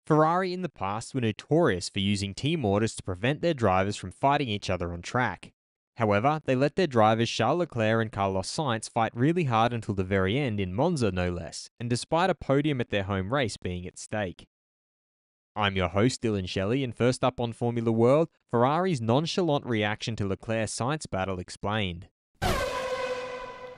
Ferrari in the past were notorious for using team orders to prevent their drivers from fighting each other on track. However, they let their drivers Charles Leclerc and Carlos Sainz fight really hard until the very end in Monza no less, and despite a podium at their home race being at stake. I'm your host Dillon Shelley, and first up on Formula World, Ferrari's nonchalant reaction to Leclerc-Sainz battle explained.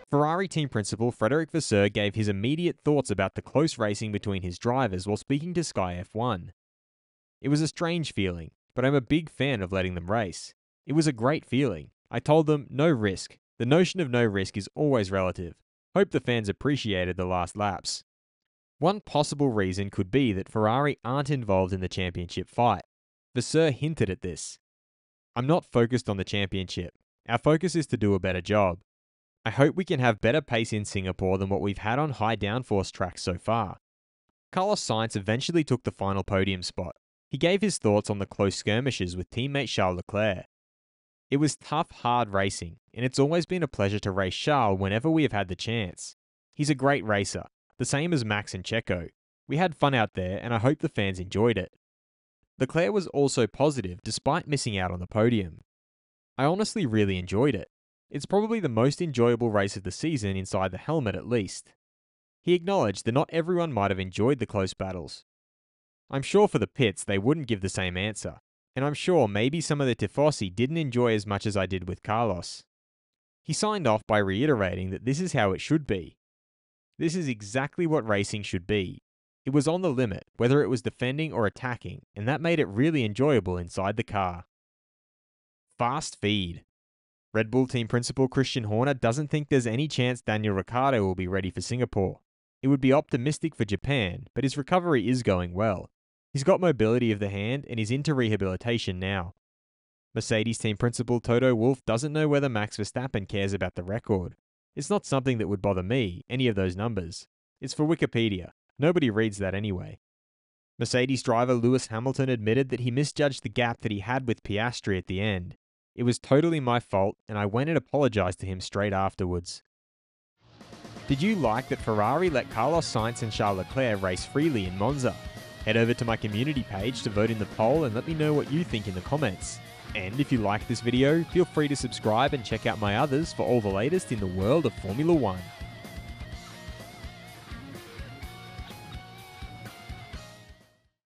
Ferrari team principal Frederick Vasseur gave his immediate thoughts about the close racing between his drivers while speaking to Sky F1. It was a strange feeling, but I'm a big fan of letting them race. It was a great feeling. I told them, no risk. The notion of no risk is always relative. Hope the fans appreciated the last laps. One possible reason could be that Ferrari aren't involved in the championship fight. Vasseur hinted at this. I'm not focused on the championship. Our focus is to do a better job. I hope we can have better pace in Singapore than what we've had on high downforce tracks so far. Carlos Sainz eventually took the final podium spot. He gave his thoughts on the close skirmishes with teammate Charles Leclerc. It was tough, hard racing, and it's always been a pleasure to race Charles whenever we have had the chance. He's a great racer, the same as Max and Checo. We had fun out there, and I hope the fans enjoyed it. Leclerc was also positive despite missing out on the podium. I honestly really enjoyed it. It's probably the most enjoyable race of the season inside the helmet at least. He acknowledged that not everyone might have enjoyed the close battles. I'm sure for the pits they wouldn't give the same answer, and I'm sure maybe some of the Tifosi didn't enjoy as much as I did with Carlos. He signed off by reiterating that this is how it should be. This is exactly what racing should be. It was on the limit, whether it was defending or attacking, and that made it really enjoyable inside the car. Fast feed. Red Bull team principal Christian Horner doesn't think there's any chance Daniel Ricciardo will be ready for Singapore. It would be optimistic for Japan, but his recovery is going well. He's got mobility of the hand and is into rehabilitation now. Mercedes team principal Toto Wolff doesn't know whether Max Verstappen cares about the record. It's not something that would bother me, any of those numbers. It's for Wikipedia. Nobody reads that anyway. Mercedes driver Lewis Hamilton admitted that he misjudged the gap that he had with Piastri at the end. It was totally my fault, and I went and apologized to him straight afterwards. Did you like that Ferrari let Carlos Sainz and Charles Leclerc race freely in Monza? Head over to my community page to vote in the poll and let me know what you think in the comments. And if you like this video, feel free to subscribe and check out my others for all the latest in the world of Formula 1.